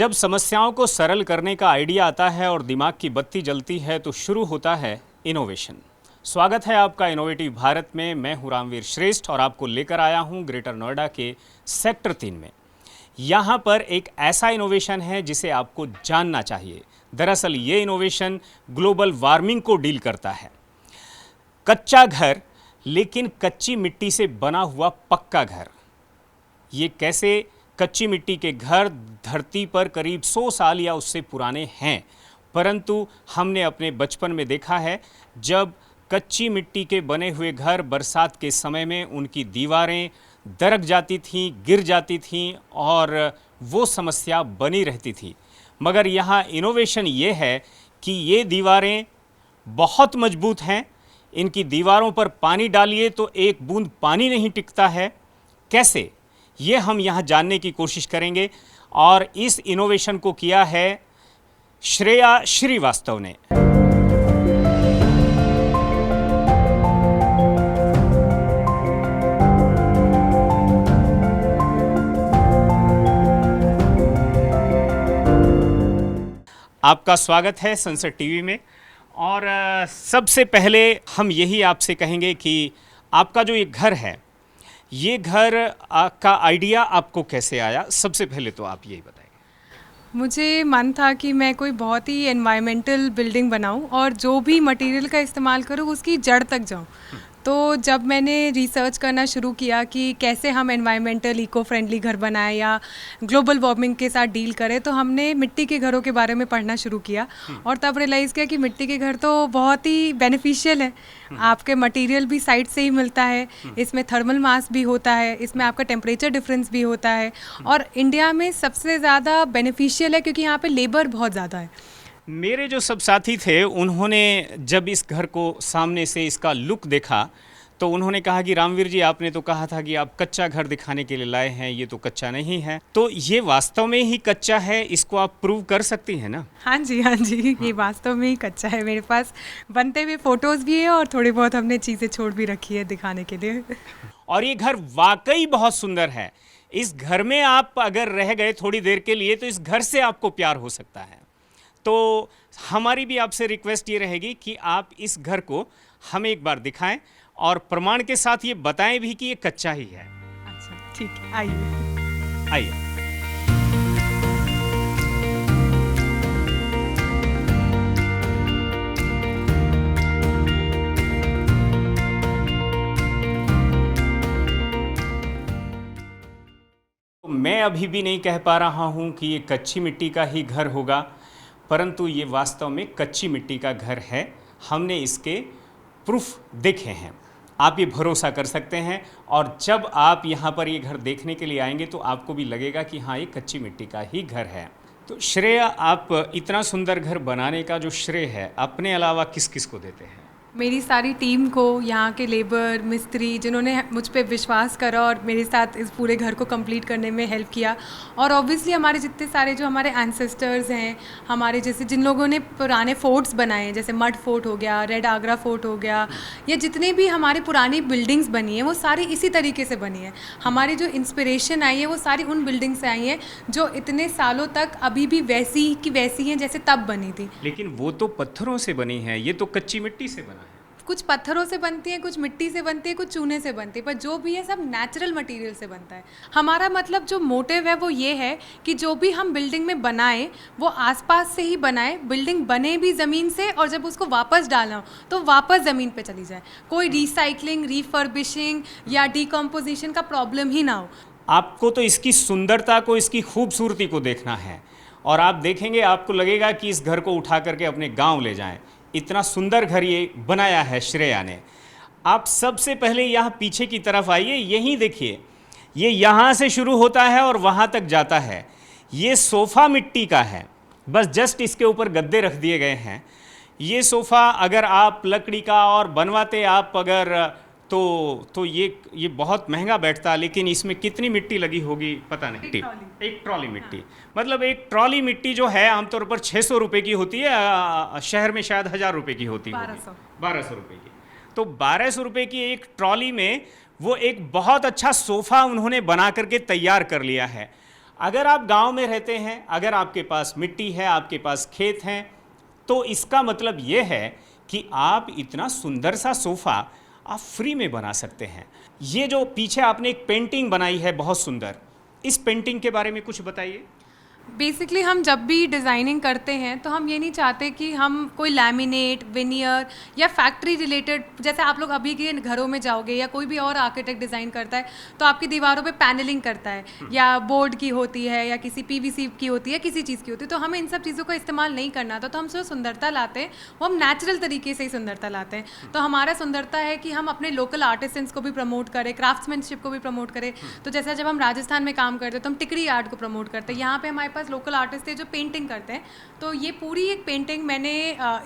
जब समस्याओं को सरल करने का आइडिया आता है और दिमाग की बत्ती जलती है तो शुरू होता है इनोवेशन। स्वागत है आपका इनोवेटिव भारत में। मैं हूं रामवीर श्रेष्ठ और आपको लेकर आया हूं ग्रेटर नोएडा के सेक्टर 3 में। यहाँ पर एक ऐसा इनोवेशन है जिसे आपको जानना चाहिए। दरअसल ये इनोवेशन ग्लोबल वार्मिंग को डील करता है। कच्चा घर, लेकिन कच्ची मिट्टी से बना हुआ पक्का घर। ये कैसे कच्ची मिट्टी के घर धरती पर करीब 100 साल या उससे पुराने हैं, परंतु हमने अपने बचपन में देखा है जब कच्ची मिट्टी के बने हुए घर बरसात के समय में उनकी दीवारें दरक जाती थीं, गिर जाती थीं और वो समस्या बनी रहती थी। मगर यहाँ इनोवेशन ये है कि ये दीवारें बहुत मजबूत हैं। इनकी दीवारों पर पानी डालिए तो एक बूंद पानी नहीं टिकता है। कैसे, ये हम यहाँ जानने की कोशिश करेंगे और इस इनोवेशन को किया है श्रेया श्रीवास्तव ने। आपका स्वागत है सनसेट टीवी में। और सबसे पहले हम यही आपसे कहेंगे कि आपका जो ये घर है, ये घर का आइडिया आपको कैसे आया? सबसे पहले तो आप यही बताएं। मुझे मन था कि मैं कोई बहुत ही एनवायरमेंटल बिल्डिंग बनाऊं और जो भी मटेरियल का इस्तेमाल करूं उसकी जड़ तक जाऊं। तो जब मैंने रिसर्च करना शुरू किया कि कैसे हम एनवायरमेंटल इको फ्रेंडली घर बनाएं या ग्लोबल वार्मिंग के साथ डील करें, तो हमने मिट्टी के घरों के बारे में पढ़ना शुरू किया और तब रियलाइज़ किया कि मिट्टी के घर तो बहुत ही बेनिफिशियल है। आपके मटेरियल भी साइड से ही मिलता है, इसमें थर्मल मास भी होता है, इसमें आपका टेम्परेचर डिफरेंस भी होता है और इंडिया में सबसे ज़्यादा बेनिफिशियल है क्योंकि यहाँ पे लेबर बहुत ज़्यादा है। मेरे जो सब साथी थे उन्होंने जब इस घर को सामने से इसका लुक देखा तो उन्होंने कहा कि रामवीर जी, आपने तो कहा था कि आप कच्चा घर दिखाने के लिए लाए हैं, ये तो कच्चा नहीं है। तो ये वास्तव में ही कच्चा है, इसको आप प्रूव कर सकती हैं ना? हाँ जी, ये वास्तव में ही कच्चा है। मेरे पास बनते हुए फोटोज़ भी है और थोड़ी बहुत हमने चीज़ें छोड़ भी रखी है दिखाने के लिए। और ये घर वाकई बहुत सुंदर है। इस घर में आप अगर रह गए थोड़ी देर के लिए तो इस घर से आपको प्यार हो सकता है। तो हमारी भी आपसे रिक्वेस्ट ये रहेगी कि आप इस घर को हमें एक बार दिखाएं और प्रमाण के साथ ये बताएं भी कि ये कच्चा ही है। अच्छा, ठीक है, आइए। आइए। मैं अभी भी नहीं कह पा रहा हूं कि ये कच्ची मिट्टी का ही घर होगा, परंतु ये वास्तव में कच्ची मिट्टी का घर है। हमने इसके प्रूफ देखे हैं। आप ये भरोसा कर सकते हैं और जब आप यहाँ पर ये घर देखने के लिए आएंगे तो आपको भी लगेगा कि हाँ, ये कच्ची मिट्टी का ही घर है। तो श्रेया, आप इतना सुंदर घर बनाने का जो श्रेय है अपने अलावा किस किस को देते हैं? मेरी सारी टीम को, यहाँ के लेबर मिस्त्री जिन्होंने मुझ पे विश्वास करा और मेरे साथ इस पूरे घर को कंप्लीट करने में हेल्प किया, और ऑब्वियसली हमारे जितने सारे जो हमारे एंसेस्टर्स हैं, हमारे जैसे जिन लोगों ने पुराने फोर्ट्स बनाए हैं, जैसे मड फोर्ट हो गया, रेड आगरा फोर्ट हो गया, या जितने भी हमारी पुरानी बिल्डिंग्स बनी हैं वो सारी इसी तरीके से बनी है। हमारी जो इंस्पिरेशन आई है वो सारी उन बिल्डिंग से आई है जो इतने सालों तक अभी भी वैसी की वैसी हैं जैसे तब बनी थी। लेकिन वो तो पत्थरों से बनी है, ये तो कच्ची मिट्टी से बना है। कुछ पत्थरों से बनती है, कुछ मिट्टी से बनती है, कुछ चूने से बनती है, पर जो भी है सब नेचुरल मटेरियल से बनता है। हमारा मतलब जो मोटिव है वो ये है कि जो भी हम बिल्डिंग में बनाएं वो आसपास से ही बनाएं, बिल्डिंग बने भी ज़मीन से और जब उसको वापस डालना हो तो वापस ज़मीन पे चली जाए। कोई रिसाइकलिंग, रिफर्बिशिंग या डिकम्पोजिशन का प्रॉब्लम ही ना हो। आपको तो इसकी सुंदरता को, इसकी खूबसूरती को देखना है और आप देखेंगे, आपको लगेगा कि इस घर को उठा करके अपने गाँव ले जाएँ। इतना सुंदर घर ये बनाया है श्रेया ने। आप सबसे पहले यहाँ पीछे की तरफ आइए, यहीं देखिए, ये यहाँ से शुरू होता है और वहाँ तक जाता है। ये सोफ़ा मिट्टी का है, बस जस्ट इसके ऊपर गद्दे रख दिए गए हैं। ये सोफ़ा अगर आप लकड़ी का और बनवाते आप अगर तो ये बहुत महंगा बैठता, लेकिन इसमें कितनी मिट्टी लगी होगी पता नहीं। एक ट्रॉली मिट्टी। हाँ। मतलब एक ट्रॉली मिट्टी जो है आमतौर पर 600 रुपये की होती है, शहर में शायद 1000 रुपये की होती है, 1200 रुपये की। तो 1200 रुपये की एक ट्रॉली में वो एक बहुत अच्छा सोफ़ा उन्होंने बना करके तैयार कर लिया है। अगर आप गांव में रहते हैं, अगर आपके पास मिट्टी है, आपके पास खेत हैं, तो इसका मतलब ये है कि आप इतना सुंदर सा सोफ़ा आप फ्री में बना सकते हैं। ये जो पीछे आपने एक पेंटिंग बनाई है बहुत सुंदर, इस पेंटिंग के बारे में कुछ बताइए। बेसिकली हम जब भी डिज़ाइनिंग करते हैं तो हम ये नहीं चाहते कि हम कोई लैमिनेट, विनियर या फैक्ट्री रिलेटेड, जैसे आप लोग अभी के घरों में जाओगे या कोई भी और आर्किटेक्ट डिज़ाइन करता है तो आपकी दीवारों पे पैनलिंग करता है, या बोर्ड की होती है या किसी पीवीसी की होती है, किसी चीज़ की होती है। तो हमें इन सब चीज़ों का इस्तेमाल नहीं करना था। तो हम जो सुंदरता लाते हैं वो हम नेचुरल तरीके से ही सुंदरता लाते हैं। तो हमारा सुंदरता है कि हम अपने लोकल आर्टिसंस को भी प्रमोट करें, क्राफ्ट्समैनशिप को भी प्रमोट करें। तो जैसे जब हम राजस्थान में काम करते हैं तो हम टिकरी आर्ट को प्रमोट करते हैं। यहाँ पे हमारे पास लोकल आर्टिस्ट थे जो पेंटिंग करते हैं। तो ये पूरी एक पेंटिंग मैंने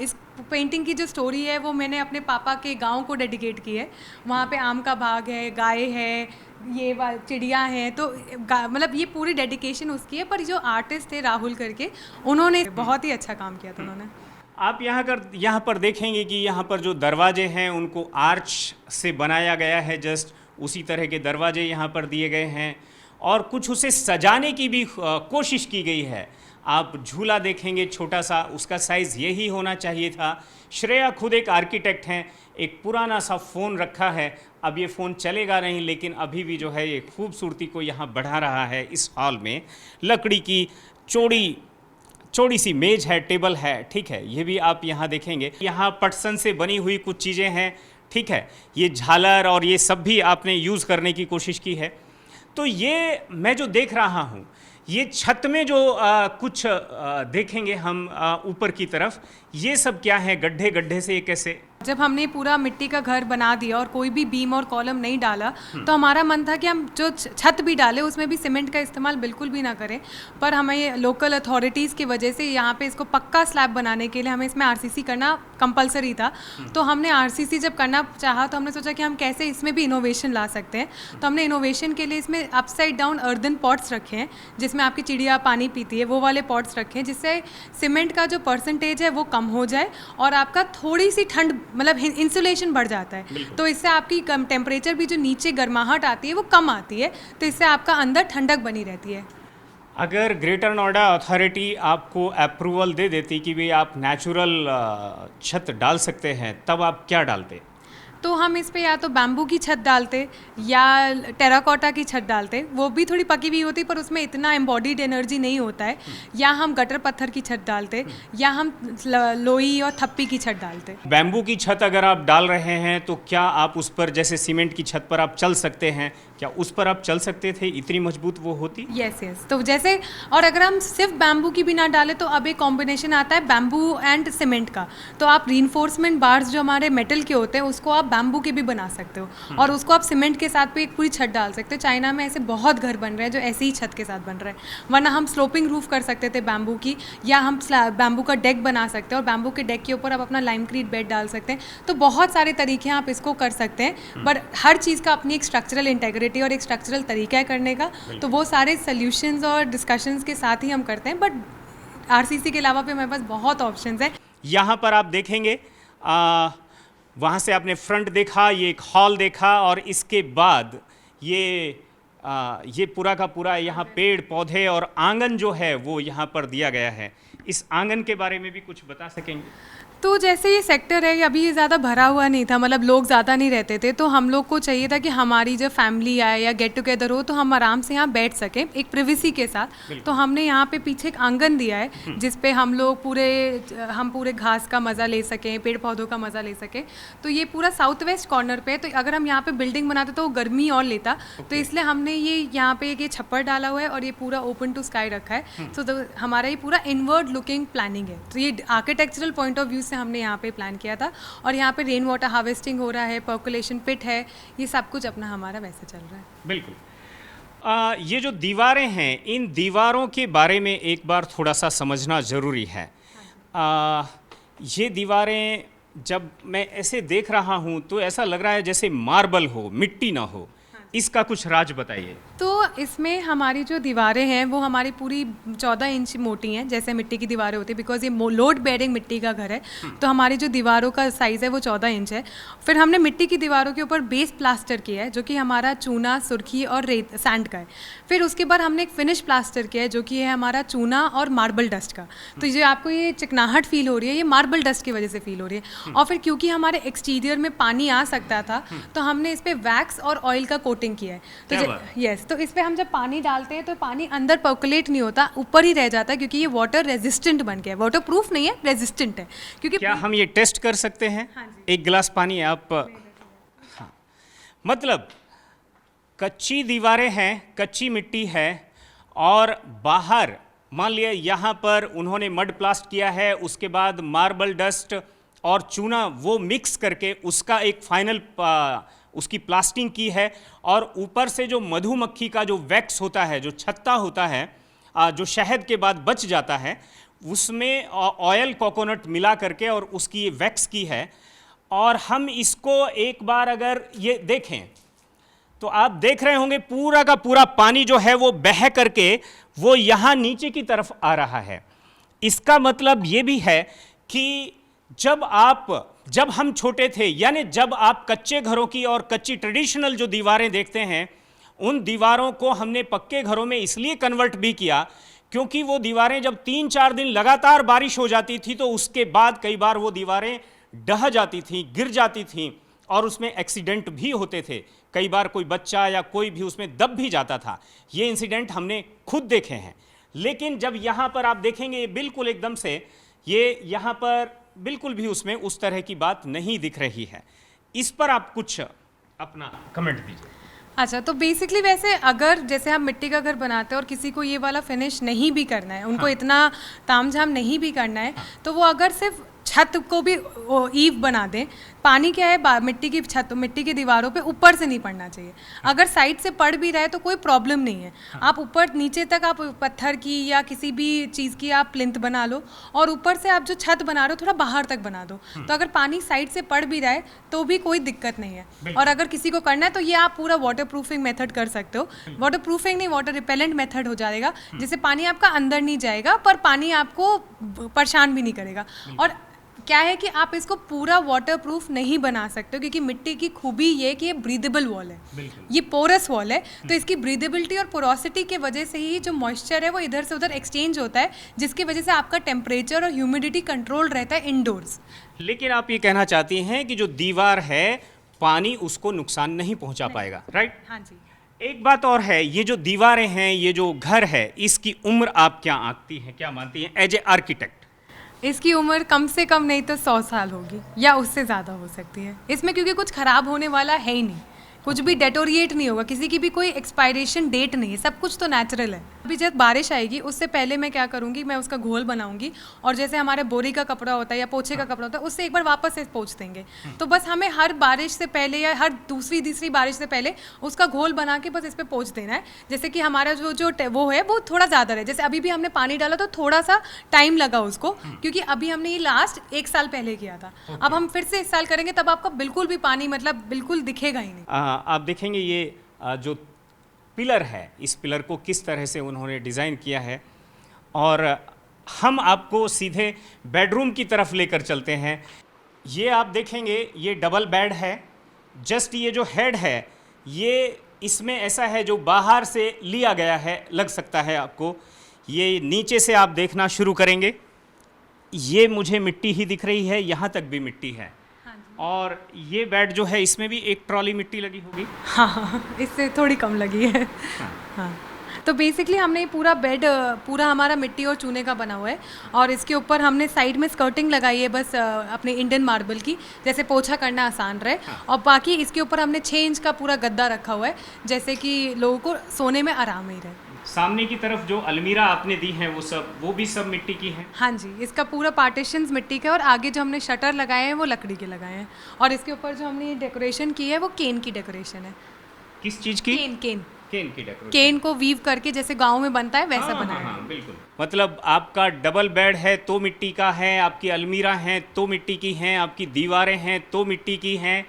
इस पेंटिंग की जो स्टोरी है वो मैंने अपने पापा के गांव को डेडिकेट की है। वहाँ पे आम का बाग है, गाय है, ये चिड़िया हैं। तो मतलब ये पूरी डेडिकेशन उसकी है। पर जो आर्टिस्ट थे राहुल करके, उन्होंने बहुत ही अच्छा काम किया था उन्होंने। आप यहाँ पर देखेंगे कि यहाँ पर जो दरवाजे हैं उनको आर्च से बनाया गया है, जस्ट उसी तरह के दरवाजे यहाँ पर दिए गए हैं और कुछ उसे सजाने की भी कोशिश की गई है। आप झूला देखेंगे छोटा सा, उसका साइज़ यही होना चाहिए था। श्रेया खुद एक आर्किटेक्ट हैं। एक पुराना सा फ़ोन रखा है, अब ये फ़ोन चलेगा नहीं, लेकिन अभी भी जो है ये खूबसूरती को यहाँ बढ़ा रहा है। इस हॉल में लकड़ी की चौड़ी सी मेज है, टेबल है, ठीक है। ये भी आप यहाँ देखेंगे। यहाँ पटसन से बनी हुई कुछ चीज़ें हैं, ठीक है। ये झालर और ये सब भी आपने यूज़ करने की कोशिश की है। तो ये मैं जो देख रहा हूँ, ये छत में जो कुछ देखेंगे हम ऊपर की तरफ, ये सब क्या है? गड्ढे गड्ढे से ये कैसे? जब हमने पूरा मिट्टी का घर बना दिया और कोई भी बीम और कॉलम नहीं डाला तो हमारा मन था कि हम जो छत भी डालें उसमें भी सीमेंट का इस्तेमाल बिल्कुल भी ना करें। पर हमें लोकल अथॉरिटीज़ की वजह से यहाँ पे इसको पक्का स्लैब बनाने के लिए हमें इसमें आरसीसी करना कंपलसरी था। तो हमने आरसीसी जब करना चाहा तो हमने सोचा कि हम कैसे इसमें भी इनोवेशन ला सकते हैं। तो हमने इनोवेशन के लिए इसमें अपसाइड डाउन अर्दन पॉट्स रखे हैं जिसमें आपकी चिड़िया पानी पीती है, वो वाले पॉट्स रखे हैं जिससे सीमेंट का जो परसेंटेज है वो कम हो जाए और आपका थोड़ी सी ठंड, मतलब इंसुलेशन बढ़ जाता है। तो इससे आपकी कम टेम्परेचर भी जो नीचे गर्माहट आती है वो कम आती है, तो इससे आपका अंदर ठंडक बनी रहती है। अगर ग्रेटर नोएडा अथॉरिटी आपको अप्रूवल दे देती कि भाई आप नेचुरल छत डाल सकते हैं, तब आप क्या डालते? तो हम इस पे या तो बैम्बू की छत डालते या टेराकोटा की छत डालते। वो भी थोड़ी पकी हुई होती पर उसमें इतना एम्बॉडीड एनर्जी नहीं होता है। या हम गटर पत्थर की छत डालते या हम लोई और थप्पी की छत डालते। बैम्बू की छत अगर आप डाल रहे हैं तो क्या आप उस पर, जैसे सीमेंट की छत पर आप चल सकते हैं, क्या उस पर आप चल सकते थे? इतनी मजबूत वो होती? यस। तो जैसे, और अगर हम सिर्फ बैम्बू की भी ना डालें तो अब एक कॉम्बिनेशन आता है बैम्बू एंड सीमेंट का। तो आप रीइंफोर्समेंट बार्स जो हमारे मेटल के होते हैं उसको आप बैम्बू के भी बना सकते हो और उसको आप सीमेंट के साथ भी एक पूरी छत डाल सकते हो। चाइना में ऐसे बहुत घर बन रहे हैं जो ऐसे ही छत के साथ बन रहे हैं। वरना हम स्लोपिंग रूफ कर सकते थे बैम्बू की, या हम बैम्बू का डेक बना सकते हैं और बैम्बू के डेक के ऊपर आप अपना लाइमक्रीट बेड डाल सकते हैं। तो बहुत सारे तरीके हैं आप इसको कर सकते हैं। बट हर चीज़ का अपनी एक स्ट्रक्चरल इंटेग्रिटी और एक स्ट्रक्चरल तरीका है करने का। तो वो सारे सोल्यूशंस और डिस्कशंस के साथ ही हम करते हैं। बट आरसीसी के अलावा भी हमारे पास बहुत ऑप्शंस हैं। यहाँ पर आप देखेंगे, वहाँ से आपने फ्रंट देखा, ये एक हॉल देखा और इसके बाद ये पूरा का पूरा यहाँ पेड़ पौधे और आंगन जो है वो यहाँ पर दिया गया है। इस आंगन के बारे में भी कुछ बता सकेंगे? तो जैसे ये सेक्टर है अभी ये ज़्यादा भरा हुआ नहीं था, मतलब लोग ज़्यादा नहीं रहते थे। तो हम लोग को चाहिए था कि हमारी जब फैमिली आए या गेट टुगेदर हो तो हम आराम से यहाँ बैठ सकें एक प्रिवेसी के साथ। तो हमने यहाँ पे पीछे एक आंगन दिया है जिस पे हम लोग पूरे घास का मज़ा ले सकें, पेड़ पौधों का मज़ा ले सकें। तो ये पूरा साउथ वेस्ट कॉर्नर पे, तो अगर हम यहाँ पे बिल्डिंग बनाते तो वो गर्मी और लेता। तो इसलिए हमने ये यहाँ पे ये छप्पर डाला हुआ है और ये पूरा ओपन टू स्काई रखा है। तो हमारा ये पूरा इनवर्ड लुकिंग प्लानिंग है। तो ये आर्किटेक्चरल पॉइंट ऑफ व्यू से हमने यहाँ पे प्लान किया था। और यहाँ पे रेन वाटर हार्वेस्टिंग हो रहा है, पर्कुलेशन पिट है, ये सब कुछ अपना हमारा वैसे चल रहा है। बिल्कुल। ये जो दीवारें हैं, इन दीवारों के बारे में एक बार थोड़ा सा समझना ज़रूरी है। ये दीवारें जब मैं ऐसे देख रहा हूँ तो ऐसा लग रहा है जैसे मार्बल हो, मिट्टी ना हो। इसका कुछ राज बताइए। तो इसमें हमारी जो दीवारें हैं वो हमारी पूरी 14 इंच मोटी हैं, जैसे मिट्टी की दीवारें होती है, बिकॉज ये लोड बेयरिंग मिट्टी का घर है। तो हमारी जो दीवारों का साइज़ है वो 14 इंच है। फिर हमने मिट्टी की दीवारों के ऊपर बेस प्लास्टर किया है, जो कि हमारा चूना, सुर्खी और रेत सैंड का है। फिर उसके बाद हमने एक फिनिश प्लास्टर किया है, जो कि है हमारा चूना और मार्बल डस्ट का। तो ये आपको ये चिकनाहट फील हो रही है, ये मार्बल डस्ट की वजह से फील हो रही है। और फिर क्योंकि हमारे एक्सटीरियर में पानी आ सकता था, तो हमने इस पर वैक्स और ऑयल का कोटिंग किया है। तो यस, तो इस पर हम जब पानी डालते हैं तो पानी अंदर पर्कुलेट नहीं होता, ऊपर ही रह जाता है, क्योंकि ये वाटर रेजिस्टेंट बन गया है। वाटर प्रूफ नहीं है, रेजिस्टेंट है। क्योंकि क्या हम ये टेस्ट कर सकते हैं? हाँ जी। एक गिलास पानी आप, हाँ, मतलब कच्ची दीवारें हैं, कच्ची मिट्टी है, और बाहर मान लिया यहाँ पर उन्होंने मड प्लास्ट किया है, उसके बाद मार्बल डस्ट और चूना वो मिक्स करके उसका एक फाइनल उसकी प्लास्टिंग की है, और ऊपर से जो मधुमक्खी का जो वैक्स होता है, जो छत्ता होता है, जो शहद के बाद बच जाता है, उसमें ऑयल कोकोनट मिला करके और उसकी ये वैक्स की है। और हम इसको एक बार अगर ये देखें तो आप देख रहे होंगे पूरा का पूरा पानी जो है वो बह करके वो यहाँ नीचे की तरफ आ रहा है। इसका मतलब ये भी है कि जब हम छोटे थे, यानी जब आप कच्चे घरों की और कच्ची ट्रेडिशनल जो दीवारें देखते हैं, उन दीवारों को हमने पक्के घरों में इसलिए कन्वर्ट भी किया क्योंकि वो दीवारें जब 3-4 दिन लगातार बारिश हो जाती थी तो उसके बाद कई बार वो दीवारें ढह जाती थीं, गिर जाती थीं, और उसमें एक्सीडेंट भी होते थे। कई बार कोई बच्चा या कोई भी उसमें दब भी जाता था। ये इंसिडेंट हमने खुद देखे हैं। लेकिन जब यहाँ पर आप देखेंगे, ये बिल्कुल एकदम से, ये यहाँ पर बिल्कुल भी उसमें उस तरह की बात नहीं दिख रही है। इस पर आप कुछ अपना कमेंट दीजिए। अच्छा, तो बेसिकली वैसे अगर जैसे हम मिट्टी का घर बनाते हैं और किसी को ये वाला फिनिश नहीं भी करना है, उनको इतना तामझाम नहीं भी करना है, तो वो अगर सिर्फ छत को भी ईव बना दें। पानी क्या है, मिट्टी की छत, मिट्टी की दीवारों पे ऊपर से नहीं पड़ना चाहिए। अगर साइड से पड़ भी रहा है तो कोई प्रॉब्लम नहीं है। आप ऊपर नीचे तक आप पत्थर की या किसी भी चीज़ की आप प्लिंथ बना लो, और ऊपर से आप जो छत बना रहे हो थोड़ा बाहर तक बना दो। तो अगर पानी साइड से पड़ भी रहा है तो भी कोई दिक्कत नहीं है। और अगर किसी को करना है तो ये आप पूरा वाटर प्रूफिंग मेथड कर सकते हो। वाटर प्रूफिंग नहीं, वाटर रिपेलेंट मेथड हो जाएगा, जिससे पानी आपका अंदर नहीं जाएगा पर पानी आपको परेशान भी नहीं करेगा। और क्या है कि आप इसको पूरा वाटर प्रूफ नहीं बना सकते हो, क्योंकि मिट्टी की खूबी ये कि ये ब्रीदेबल वॉल है, ये पोरस वॉल है। तो इसकी ब्रीदेबिलिटी और पोरोसिटी के वजह से ही जो मॉइस्चर है वो इधर से उधर एक्सचेंज होता है, जिसकी वजह से आपका टेम्परेचर और ह्यूमिडिटी कंट्रोल रहता है इंडोर्स। लेकिन आप ये कहना चाहती हैं कि जो दीवार है पानी उसको नुकसान नहीं पहुंचा पाएगा, राइट? हाँ जी। एक बात और है, ये जो दीवारें हैं, ये जो घर है, इसकी उम्र आप क्या आंकती हैं, क्या मानती हैं एज ए आर्किटेक्ट? इसकी उम्र कम से कम नहीं तो 100 साल होगी या उससे ज़्यादा हो सकती है इसमें, क्योंकि कुछ ख़राब होने वाला है ही नहीं, कुछ भी डेटोरिएट नहीं होगा, किसी की भी कोई एक्सपायरेशन डेट नहीं है, सब कुछ तो नेचुरल है। अभी जब बारिश आएगी उससे पहले मैं क्या करूँगी, मैं उसका घोल बनाऊंगी, और जैसे हमारे बोरी का कपड़ा होता है या पोछे का कपड़ा होता है उससे एक बार वापस से पोंछ देंगे। तो बस हमें हर बारिश से पहले या हर दूसरी तीसरी बारिश से पहले उसका घोल बना के बस इस पर पोंछ देना है, जैसे कि हमारा जो वो है वो थोड़ा ज़्यादा रहे। जैसे अभी भी हमने पानी डाला तो थोड़ा सा टाइम लगा उसको, क्योंकि अभी हमने ये लास्ट 1 साल पहले किया था। अब हम फिर से इस साल करेंगे तब आपका बिल्कुल भी पानी मतलब बिल्कुल दिखेगा ही नहीं। आप देखेंगे ये जो पिलर है, इस पिलर को किस तरह से उन्होंने डिज़ाइन किया है, और हम आपको सीधे बेडरूम की तरफ लेकर चलते हैं। ये आप देखेंगे ये डबल बेड है, जस्ट ये जो हेड है ये इसमें ऐसा है जो बाहर से लिया गया है, लग सकता है आपको। ये नीचे से आप देखना शुरू करेंगे, ये मुझे मिट्टी ही दिख रही है, यहाँ तक भी मिट्टी है। और ये बेड जो है इसमें भी एक ट्रॉली मिट्टी लगी होगी। हाँ, इससे थोड़ी कम लगी है। हाँ। तो बेसिकली हमने ये पूरा बेड पूरा हमारा मिट्टी और चूने का बना हुआ है, और इसके ऊपर हमने साइड में स्कर्टिंग लगाई है बस अपने इंडियन मार्बल की, जैसे पोछा करना आसान रहे। और बाकी इसके ऊपर हमने 6 इंच का पूरा गद्दा रखा हुआ है, जैसे कि लोगों को सोने में आराम ही रहे। सामने की तरफ जो अलमीरा आपने दी है वो भी सब मिट्टी की है? हाँ जी, इसका पूरा पार्टीशंस मिट्टी का है, और आगे जो हमने शटर लगाए हैं वो लकड़ी के लगाए हैं, और इसके ऊपर जो हमने डेकोरेशन की है वो केन की डेकोरेशन है। किस चीज़ की? केन की डेकोरेशन। केन को वीव करके जैसे गांव में बनता है वैसा बनाया है। हाँ, बिल्कुल। मतलब आपका डबल बेड है तो मिट्टी का है, आपकी अलमीरा हैं तो मिट्टी की हैं, आपकी दीवारें हैं तो मिट्टी की हैं,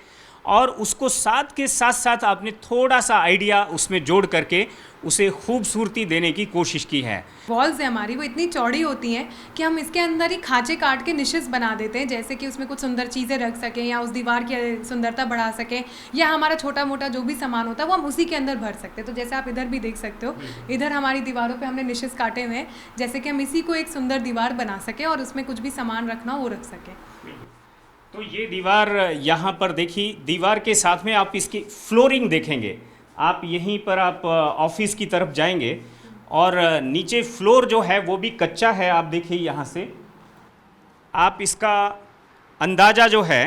और उसको साथ के साथ साथ आपने थोड़ा सा आइडिया उसमें जोड़ करके उसे खूबसूरती देने की कोशिश की है। वॉल्स है हमारी वो इतनी चौड़ी होती हैं कि हम इसके अंदर ही खांचे काट के निशेस बना देते हैं, जैसे कि उसमें कुछ सुंदर चीज़ें रख सकें या उस दीवार की सुंदरता बढ़ा सकें, या हमारा छोटा मोटा जो भी सामान होता है वो हम उसी के अंदर भर सकते हैं। तो जैसे आप इधर भी देख सकते हो, इधर हमारी दीवारों पे हमने निशेस काटे हुए हैं, जैसे कि हम इसी को एक सुंदर दीवार बना सकें और उसमें कुछ भी सामान रखना हो वो रख सकें। तो ये दीवार यहाँ पर देखिए, दीवार के साथ में आप इसकी फ्लोरिंग देखेंगे। आप यहीं पर आप ऑफिस की तरफ जाएंगे और नीचे फ्लोर जो है वो भी कच्चा है। आप देखिए यहाँ से आप इसका अंदाज़ा जो है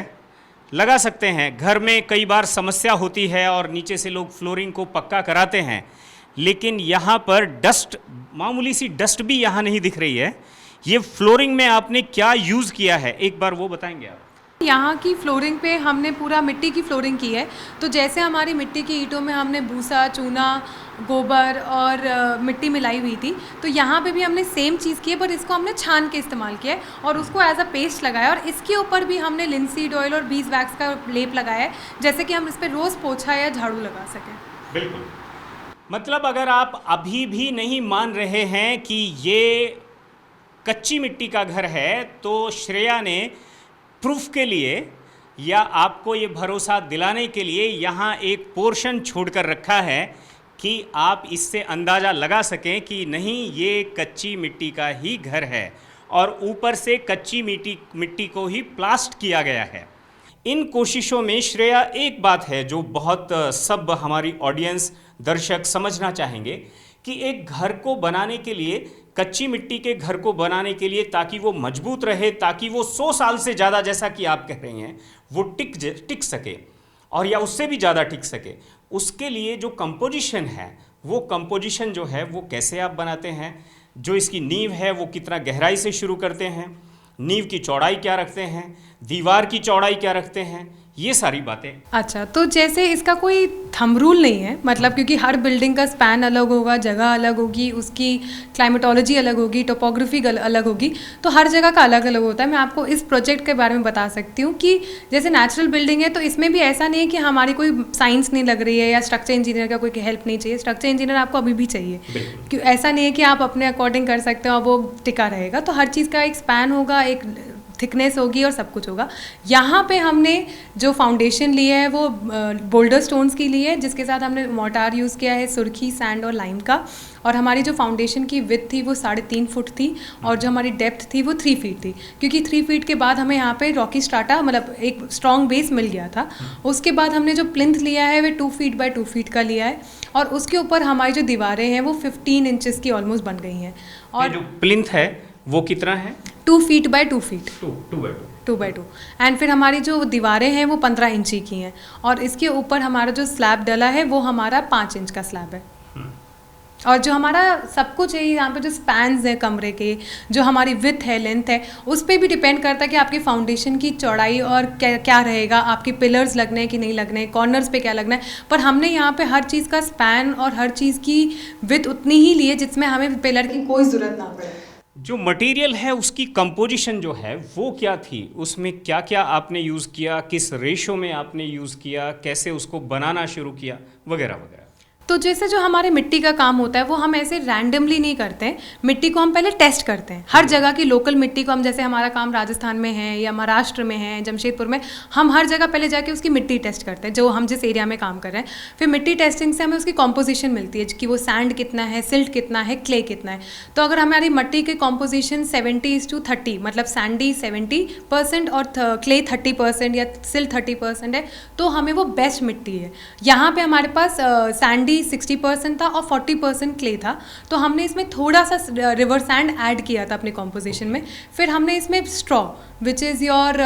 लगा सकते हैं। घर में कई बार समस्या होती है और नीचे से लोग फ्लोरिंग को पक्का कराते हैं, लेकिन यहाँ पर डस्ट, मामूली सी डस्ट भी यहाँ नहीं दिख रही है। ये फ्लोरिंग में आपने क्या यूज़ किया है, एक बार वो बताएंगे आप? यहाँ की फ्लोरिंग पे हमने पूरा मिट्टी की फ्लोरिंग की है। तो जैसे हमारी मिट्टी की ईंटों में हमने भूसा, चूना, गोबर और मिट्टी मिलाई हुई थी, तो यहाँ पे भी हमने सेम चीज़ की है, पर इसको हमने छान के इस्तेमाल किया है और उसको एज अ पेस्ट लगाया, और इसके ऊपर भी हमने लिंसीड ऑयल और बीज वैक्स का लेप लगाया है, जैसे कि हम इस पर रोज़ पोछा या झाड़ू लगा सकें। बिल्कुल। मतलब अगर आप अभी भी नहीं मान रहे हैं कि ये कच्ची मिट्टी का घर है, तो श्रेया ने प्रूफ के लिए या आपको ये भरोसा दिलाने के लिए यहाँ एक पोर्शन छोड़कर रखा है कि आप इससे अंदाज़ा लगा सकें कि नहीं, ये कच्ची मिट्टी का ही घर है और ऊपर से कच्ची मिट्टी को ही प्लास्ट किया गया है। इन कोशिशों में श्रेया, एक बात है जो बहुत सब हमारी ऑडियंस, दर्शक समझना चाहेंगे कि एक घर को बनाने के लिए, कच्ची मिट्टी के घर को बनाने के लिए, ताकि वो मजबूत रहे, ताकि वो 100 साल से ज़्यादा, जैसा कि आप कह रही हैं, वो टिक सके और या उससे भी ज़्यादा टिक सके, उसके लिए जो कंपोजिशन है, वो कंपोजिशन जो है वो कैसे आप बनाते हैं? जो इसकी नींव है वो कितना गहराई से शुरू करते हैं, नींव की चौड़ाई क्या रखते हैं, दीवार की चौड़ाई क्या रखते हैं, ये सारी बातें। अच्छा, तो जैसे इसका कोई थंब रूल नहीं है, मतलब क्योंकि हर बिल्डिंग का स्पैन अलग होगा, जगह अलग होगी, उसकी क्लाइमेटोलॉजी अलग होगी, टोपोग्राफी अलग होगी, तो हर जगह का अलग अलग होता है। मैं आपको इस प्रोजेक्ट के बारे में बता सकती हूँ कि जैसे नेचुरल बिल्डिंग है, तो इसमें भी ऐसा नहीं है कि हमारी कोई साइंस नहीं लग रही है या स्ट्रक्चर इंजीनियर का कोई हेल्प नहीं चाहिए। स्ट्रक्चर इंजीनियर आपको अभी भी चाहिए, क्यों? ऐसा नहीं है कि आप अपने अकॉर्डिंग कर सकते हो और वो टिका रहेगा। तो हर चीज़ का एक स्पैन होगा, एक थिकनेस होगी और सब कुछ होगा। यहाँ पे हमने जो फाउंडेशन लिया है वो बोल्डर स्टोन्स की ली है, जिसके साथ हमने मोर्टार यूज़ किया है, सुर्खी, सैंड और लाइम का। और हमारी जो फाउंडेशन की विड्थ थी वो 3.5 फुट थी और जो हमारी डेप्थ थी वो 3 फीट थी, क्योंकि 3 फीट के बाद हमें यहाँ पे रॉकी स्ट्राटा, मतलब एक स्ट्रॉन्ग बेस मिल गया था। उसके बाद हमने जो प्लिंथ लिया है वो 2 फीट बाय 2 फीट का लिया है और उसके ऊपर हमारी जो दीवारें हैं वो 15 इंचेस की ऑलमोस्ट बन गई हैं। और जो प्लिंथ है वो कितना है? 2 feet by 2 feet, 2 by 2। And फिर हमारी जो दीवारें हैं वो 15 इंची की हैं और इसके ऊपर हमारा जो स्लैब डला है वो हमारा 5 इंच का स्लैब है। और जो हमारा सब कुछ है यहाँ पे, जो स्पैन्स हैं कमरे के, जो हमारी विड्थ है, लेंथ है, उस पर भी डिपेंड करता है कि आपकी फाउंडेशन की चौड़ाई और क्या रहेगा, आपके पिलर्स लगने हैं कि नहीं लगने, कॉर्नर्स पे क्या लगना है। पर हमने यहाँ पे हर चीज़ का स्पैन और हर चीज़ की विड्थ उतनी ही ली है जिसमें हमें पिलर की कोई ज़रूरत ना पड़े। जो मटेरियल है उसकी कंपोजिशन जो है वो क्या थी, उसमें क्या क्या आपने यूज़ किया, किस रेशो में आपने यूज़ किया, कैसे उसको बनाना शुरू किया, वगैरह वगैरह। तो जैसे जो हमारे मिट्टी का काम होता है वो हम ऐसे रैंडमली नहीं करते हैं। मिट्टी को हम पहले टेस्ट करते हैं, हर जगह की लोकल मिट्टी को हम, जैसे हमारा काम राजस्थान में है या महाराष्ट्र में है, जमशेदपुर में, हम हर जगह पहले जाके उसकी मिट्टी टेस्ट करते हैं जो हम जिस एरिया में काम कर रहे हैं। फिर मिट्टी टेस्टिंग से हमें उसकी कॉम्पोजिशन मिलती है कि वो सैंड कितना है, सिल्ट कितना है, क्ले कितना है। तो अगर हमारी मिट्टी की कॉम्पोजिशन 70:30, मतलब सैंडी 70% और क्ले 30% या सिल्ट 30% है, तो हमें वो बेस्ट मिट्टी है। यहाँ पर हमारे पास सैंडी 60% था और 40% क्ले था, तो हमने इसमें थोड़ा सा रिवर सैंड ऐड किया था अपने कॉम्पोजिशन में। फिर हमने इसमें स्ट्रॉ, विच इज़ योर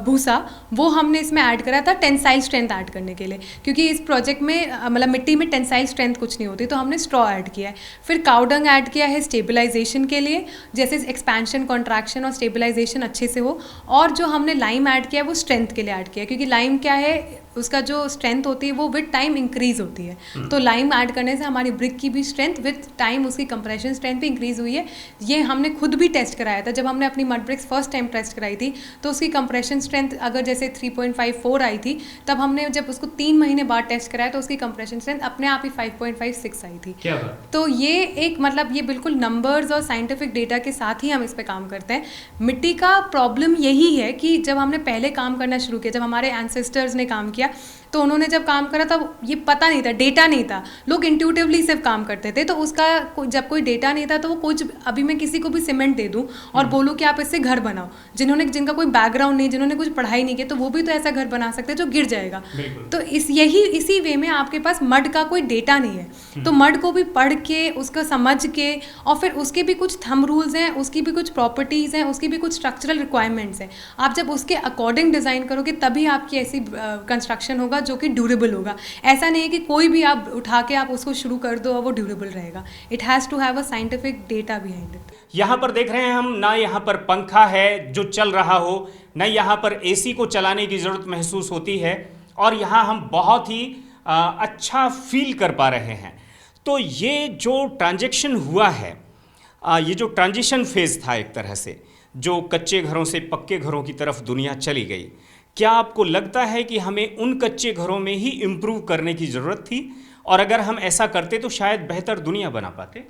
भूसा, वो हमने इसमें ऐड करा था टेंसाइल स्ट्रेंथ ऐड करने के लिए, क्योंकि इस प्रोजेक्ट में मतलब मिट्टी में टेंसाइल स्ट्रेंथ कुछ नहीं होती, तो हमने स्ट्रॉ ऐड किया है। फिर काउडंग ऐड किया है स्टेबलाइजेशन के लिए, जैसे एक्सपेंशन, कॉन्ट्रैक्शन और स्टेबलाइजेशन अच्छे से हो। और जो हमने लाइम ऐड किया है वो स्ट्रेंथ के लिए ऐड किया है, क्योंकि लाइम क्या है, उसका जो स्ट्रेंथ होती है वो विद टाइम इंक्रीज होती है। तो लाइम ऐड करने से हमारी ब्रिक की भी स्ट्रेंथ विद टाइम उसकी कंप्रेशन स्ट्रेंथ भी इंक्रीज हुई है। ये हमने खुद भी टेस्ट कराया था। जब हमने अपनी mud bricks first time test कराई थी तो उसकी कंप्रेशन स्ट्रेंथ अगर जैसे 3.54 आई थी, तब हमने जब उसको 3 महीने बाद टेस्ट कराया तो उसकी कंप्रेशन स्ट्रेंथ अपने आप ही 5.56 आई थी। क्या बात? तो ये एक मतलब ये बिल्कुल नंबर्स और साइंटिफिक डेटा के साथ ही हम इस पे काम करते हैं। मिट्टी का प्रॉब्लम यही है कि जब हमने पहले काम करना शुरू किया, जब हमारे एंसेस्टर्स ने काम किया, तो उन्होंने जब काम करा तब ये पता नहीं था, डेटा नहीं था, लोग इंट्यूटिवली सिर्फ काम करते थे। तो उसका जब कोई डेटा नहीं था तो वो कुछ, अभी मैं किसी को भी सीमेंट दे दूं और बोलूं कि आप इससे घर बनाओ, जिनका कोई बैकग्राउंड नहीं, जिन्होंने कुछ पढ़ाई नहीं की, तो वो भी तो ऐसा घर बना सकते हैं जो गिर जाएगा। तो इसी वे में आपके पास मड का कोई डेटा नहीं है, तो मड को भी पढ़ के, उसको समझ के, और फिर उसके भी कुछ थंब रूल्स हैं, उसकी भी कुछ प्रॉपर्टीज़ हैं, उसकी भी कुछ स्ट्रक्चरल रिक्वायरमेंट्स हैं। आप जब उसके अकॉर्डिंग डिज़ाइन करोगे तभी आपकी ऐसी कंस्ट्रक्शन होगा जो कि ड्यूरेबल होगा। ऐसा नहीं है कि कोई भी आप उठा के आप उसको शुरू कर दो और वो ड्यूरेबल रहेगा। It has to have a scientific data behind it. यहाँ पर देख रहे हैं हम, ना यहाँ पर पंखा है जो चल रहा हो, ना यहाँ पर एसी को चलाने की ज़रूरत महसूस होती है, और यहाँ हम बहुत ही अच्छा फील कर पा रहे हैं। तो ये जो ट्रांजैक्शन हुआ है, ये जो ट्रांजिशन फेज था एक तरह से, जो कच्चे घरों से पक्के घरों की तरफ दुनिया चली गई, क्या आपको लगता है कि हमें उन कच्चे घरों में ही इम्प्रूव करने की ज़रूरत थी? और अगर हम ऐसा करते तो शायद बेहतर दुनिया बना पाते।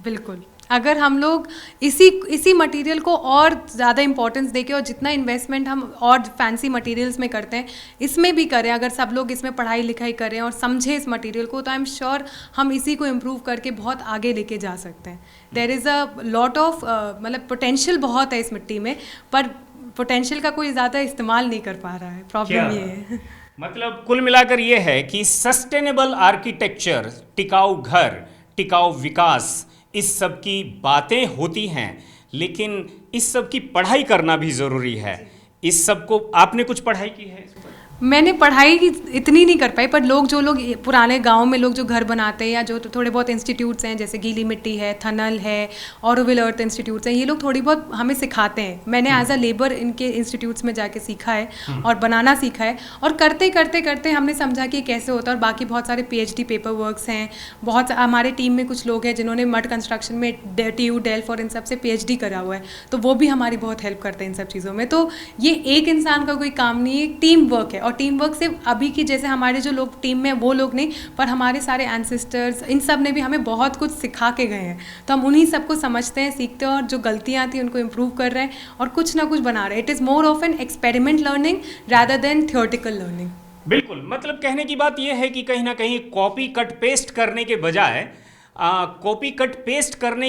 बिल्कुल, अगर हम लोग इसी मटेरियल को और ज़्यादा इंपॉर्टेंस देके और जितना इन्वेस्टमेंट हम और फैंसी मटेरियल्स में करते हैं इसमें भी करें, अगर सब लोग इसमें पढ़ाई लिखाई करें और समझें इस मटेरियल को, तो आई एम श्योर हम इसी को इम्प्रूव करके बहुत आगे लेके जा सकते हैं। There is a lot of मतलब पोटेंशियल बहुत है इस मिट्टी में, पर पोटेंशियल का कोई ज़्यादा इस्तेमाल नहीं कर पा रहा है। प्रॉब्लम ये है। मतलब कुल मिलाकर ये है कि सस्टेनेबल आर्किटेक्चर, टिकाऊ घर, टिकाऊ विकास, इस सब की बातें होती हैं, लेकिन इस सब की पढ़ाई करना भी ज़रूरी है। इस सब को आपने कुछ पढ़ाई की है इस पर? मैंने पढ़ाई इतनी नहीं कर पाई, पर जो लोग पुराने गांव में लोग जो घर बनाते हैं, या जो थोड़े बहुत इंस्टीट्यूट्स हैं जैसे गीली मिट्टी है, थनल है, ऑरोविल अर्थ इंस्टीट्यूट्स हैं, ये लोग थोड़ी बहुत हमें सिखाते हैं। मैंने एज अ लेबर इनके इंस्टीट्यूट्स में जाके सीखा है और बनाना सीखा है, और करते करते करते हमने समझा कि कैसे होता है। और बाकी बहुत सारे PhD पेपर वर्क्स हैं, बहुत हमारे टीम में कुछ लोग हैं जिन्होंने मड कंस्ट्रक्शन में TU, डेल्फ और इन सब से PhD करा हुआ है, तो वो भी हमारी बहुत हेल्प करते हैं इन सब चीज़ों में। तो ये एक इंसान का कोई काम नहीं है, टीम वर्क है। और टीम वर्क सिर्फ अभी की जैसे हमारे जो लोग टीम में वो लोग नहीं, पर हमारे सारे एंसेस्टर्स, इन सब ने भी हमें बहुत कुछ सिखा के गए हैं। तो हम उन्हीं सबको समझते हैं, सीखते हैं, और जो गलतियाँ आती हैं उनको इम्प्रूव कर रहे हैं और कुछ ना कुछ बना रहे हैं। It is more of an experiment learning rather than theoretical learning. बिल्कुल, मतलब कहने की बात यह है कि कहीं ना कहीं कॉपी कट पेस्ट करने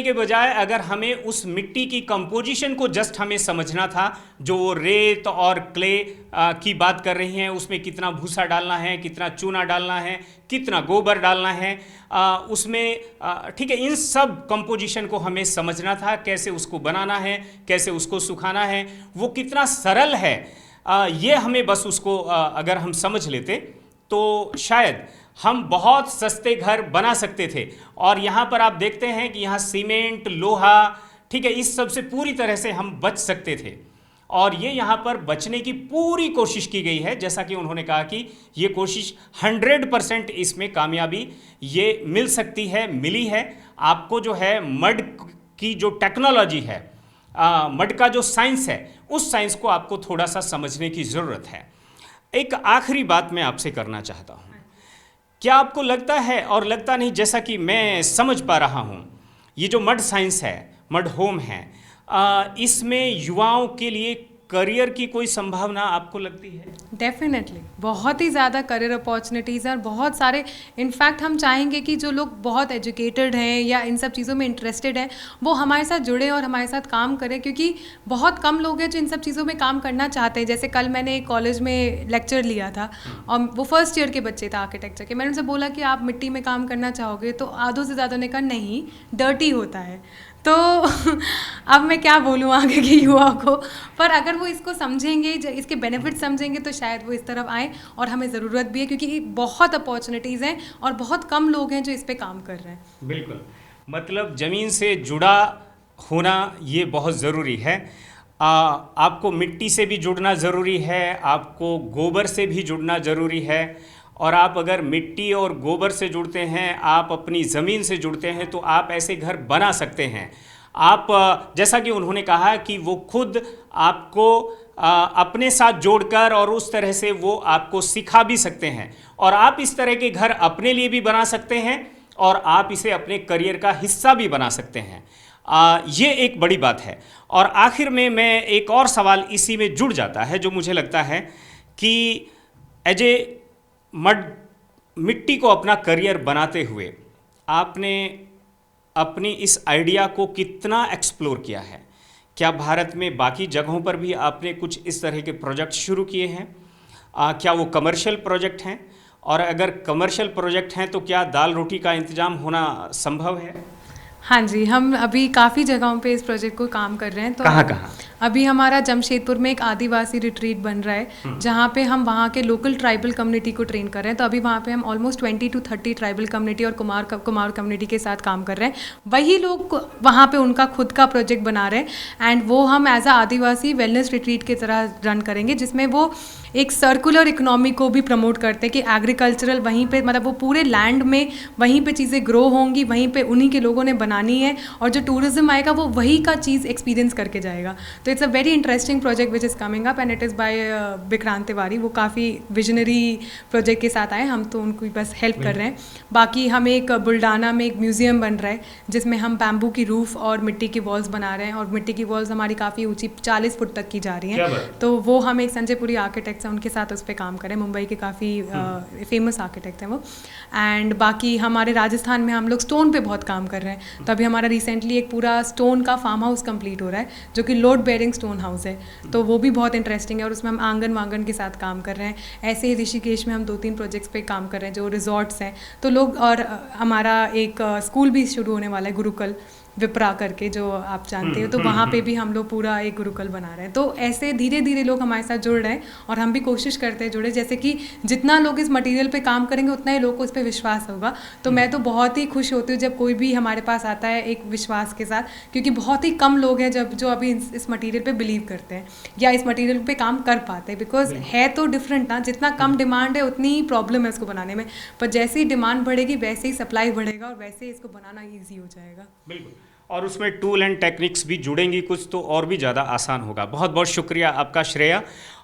के बजाय अगर हमें उस मिट्टी की कंपोजिशन को जस्ट हमें समझना था, जो रेत और क्ले की बात कर रही हैं, उसमें कितना भूसा डालना है, कितना चूना डालना है, कितना गोबर डालना है, उसमें ठीक है, इन सब कंपोजिशन को हमें समझना था, कैसे उसको बनाना है, कैसे उसको सुखाना है, वो कितना सरल है, ये हमें बस उसको अगर हम समझ लेते तो शायद हम बहुत सस्ते घर बना सकते थे। और यहाँ पर आप देखते हैं कि यहाँ सीमेंट, लोहा, ठीक है, इस सब से पूरी तरह से हम बच सकते थे, और ये यहाँ पर बचने की पूरी कोशिश की गई है। जैसा कि उन्होंने कहा कि ये कोशिश 100% इसमें कामयाबी ये मिल सकती है, मिली है। आपको जो है मड की जो टेक्नोलॉजी है, मड का जो साइंस है, उस साइंस को आपको थोड़ा सा समझने की ज़रूरत है। एक आखिरी बात मैं आपसे करना चाहता हूँ, क्या आपको लगता है, और लगता नहीं, जैसा कि मैं समझ पा रहा हूँ, ये जो मड साइंस है, मड होम है, इसमें युवाओं के लिए करियर की कोई संभावना आपको लगती है? डेफिनेटली बहुत ही ज़्यादा करियर अपॉर्चुनिटीज़ हैं, और बहुत सारे, इनफैक्ट हम चाहेंगे कि जो लोग बहुत एजुकेटेड हैं या इन सब चीज़ों में इंटरेस्टेड हैं वो हमारे साथ जुड़े और हमारे साथ काम करें, क्योंकि बहुत कम लोग हैं जो इन सब चीज़ों में काम करना चाहते हैं। जैसे कल मैंने एक कॉलेज में लेक्चर लिया था, और वो फर्स्ट ईयर के बच्चे थे आर्किटेक्चर के। मैंने उनसे बोला कि आप मिट्टी में काम करना चाहोगे, तो आधों से ज़्यादा ने कहा नहीं, डर्टी होता है। तो अब मैं क्या बोलूँ आगे के युवाओं को, पर अगर वो इसको समझेंगे, इसके बेनिफिट समझेंगे, तो शायद वो इस तरफ आए, और हमें ज़रूरत भी है, क्योंकि बहुत अपॉर्चुनिटीज़ हैं और बहुत कम लोग हैं जो इस पे काम कर रहे हैं। बिल्कुल, मतलब ज़मीन से जुड़ा होना ये बहुत ज़रूरी है। आपको मिट्टी से भी जुड़ना ज़रूरी है, आपको गोबर से भी जुड़ना ज़रूरी है। और आप अगर मिट्टी और गोबर से जुड़ते हैं, आप अपनी ज़मीन से जुड़ते हैं, तो आप ऐसे घर बना सकते हैं। आप जैसा कि उन्होंने कहा कि वो खुद आपको अपने साथ जोड़कर और उस तरह से वो आपको सिखा भी सकते हैं, और आप इस तरह के घर अपने लिए भी बना सकते हैं और आप इसे अपने करियर का हिस्सा भी बना सकते हैं। ये एक बड़ी बात है। और आखिर में मैं एक और सवाल इसी में जुड़ जाता है जो मुझे लगता है कि एज ए मिट्टी को अपना करियर बनाते हुए आपने अपनी इस आइडिया को कितना एक्सप्लोर किया है? क्या भारत में बाकी जगहों पर भी आपने कुछ इस तरह के प्रोजेक्ट शुरू किए हैं? क्या वो कमर्शियल प्रोजेक्ट हैं? और अगर कमर्शियल प्रोजेक्ट हैं तो क्या दाल रोटी का इंतजाम होना संभव है? हाँ जी, हम अभी काफ़ी जगहों पे इस प्रोजेक्ट को काम कर रहे हैं। तो कहाँ? अभी हमारा जमशेदपुर में एक आदिवासी रिट्रीट बन रहा है, जहाँ पे हम वहाँ के लोकल ट्राइबल कम्युनिटी को ट्रेन कर रहे हैं। तो अभी वहाँ पे हम ऑलमोस्ट 20 to 30 ट्राइबल कम्युनिटी और कुमार कम्युनिटी के साथ काम कर रहे हैं। वही लोग वहाँ पे उनका खुद का प्रोजेक्ट बना रहे हैं, एंड वो हम as a Adivasi wellness retreat की तरह रन करेंगे, जिसमें वो एक सर्कुलर इकोनॉमी को भी प्रमोट करते हैं कि एग्रीकल्चरल वहीं पे, मतलब वो पूरे लैंड में वहीं पे चीज़ें ग्रो होंगी, वहीं पे उन्हीं के लोगों ने बनानी है, और जो टूरिज्म आएगा वो वही का चीज़ एक्सपीरियंस करके जाएगा। तो it's a very interesting project which is coming up, and it is by Vikrant Tiwari. वो काफ़ी विजनरी प्रोजेक्ट के साथ आए, हम तो उनको बस हेल्प कर रहे हैं। बाकी हम एक बुल्डाना में एक म्यूज़ियम बन रहा है, जिसमें हम बैम्बू की रूफ़ और मिट्टी की वॉल्स बना रहे हैं, और मिट्टी की वॉल्स हमारी काफ़ी ऊँची 40 फुट तक की जा रही हैं। तो वो हम एक संजय पुरी आर्किटेक्ट हैं, उनके साथ उस पर काम करें। मुंबई के काफ़ी फेमस आर्किटेक्ट हैं वो। एंड बाकी हमारे राजस्थान में हम लोग स्टोन पे बहुत काम कर रहे हैं। तो अभी हमारा रिसेंटली एक पूरा स्टोन का फार्म हाउस कंप्लीट हो रहा है, जो कि लोड बेयरिंग स्टोन हाउस है। तो वो भी बहुत इंटरेस्टिंग है, और उसमें हम आंगन वांगन के साथ काम कर रहे हैं। ऐसे ही ऋषिकेश में हम 2-3 प्रोजेक्ट्स पे काम कर रहे हैं जो रिजॉर्ट्स हैं। तो लोग, और हमारा एक स्कूल भी शुरू होने वाला है, गुरुकुल विप्रा करके, जो आप जानते हो। तो वहाँ पे भी हम लोग पूरा एक गुरुकुल बना रहे हैं। तो ऐसे धीरे धीरे लोग हमारे साथ जुड़ रहे हैं, और हम भी कोशिश करते हैं जुड़े। जैसे कि जितना लोग इस मटेरियल पे काम करेंगे उतना ही लोग को इस पे विश्वास होगा। तो मैं तो बहुत ही खुश होती हूँ जब कोई भी हमारे पास आता है एक विश्वास के साथ, क्योंकि बहुत ही कम लोग हैं जो अभी इस मटीरियल पर बिलीव करते हैं या इस मटीरियल पर काम कर पाते हैं। बिकॉज है तो डिफरेंट ना, जितना कम डिमांड है उतनी ही प्रॉब्लम है इसको बनाने में। पर जैसे ही डिमांड बढ़ेगी वैसे ही सप्लाई बढ़ेगा, और वैसे ही इसको बनाना ईजी हो जाएगा। बिल्कुल, और उसमें टूल एंड टेक्निक्स भी जुड़ेंगी कुछ, तो और भी ज़्यादा आसान होगा। बहुत बहुत शुक्रिया आपका श्रेया।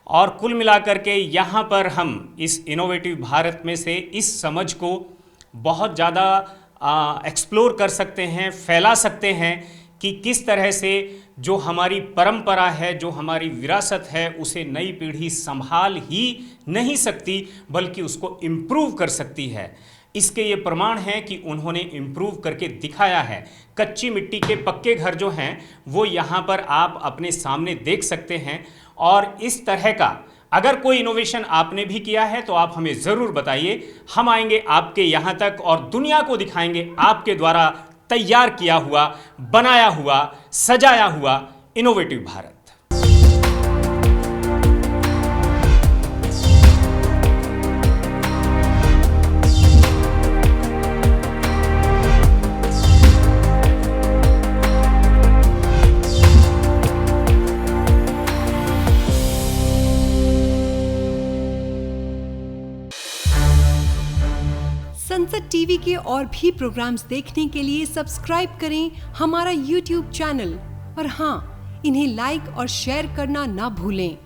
और कुल मिलाकर के यहाँ पर हम इस इनोवेटिव भारत में से इस समझ को बहुत ज़्यादा एक्सप्लोर कर सकते हैं, फैला सकते हैं कि किस तरह से जो हमारी परंपरा है, जो हमारी विरासत है, उसे नई पीढ़ी संभाल ही नहीं सकती, बल्कि उसको इम्प्रूव कर सकती है। इसके ये प्रमाण हैं कि उन्होंने इम्प्रूव करके दिखाया है। कच्ची मिट्टी के पक्के घर जो हैं वो यहाँ पर आप अपने सामने देख सकते हैं। और इस तरह का अगर कोई इनोवेशन आपने भी किया है तो आप हमें ज़रूर बताइए। हम आएंगे आपके यहाँ तक और दुनिया को दिखाएंगे आपके द्वारा तैयार किया हुआ, बनाया हुआ, सजाया हुआ इनोवेटिव भारत। संसद टीवी के और भी प्रोग्राम्स देखने के लिए सब्सक्राइब करें हमारा YouTube चैनल, और हाँ, इन्हें लाइक और शेयर करना ना भूलें।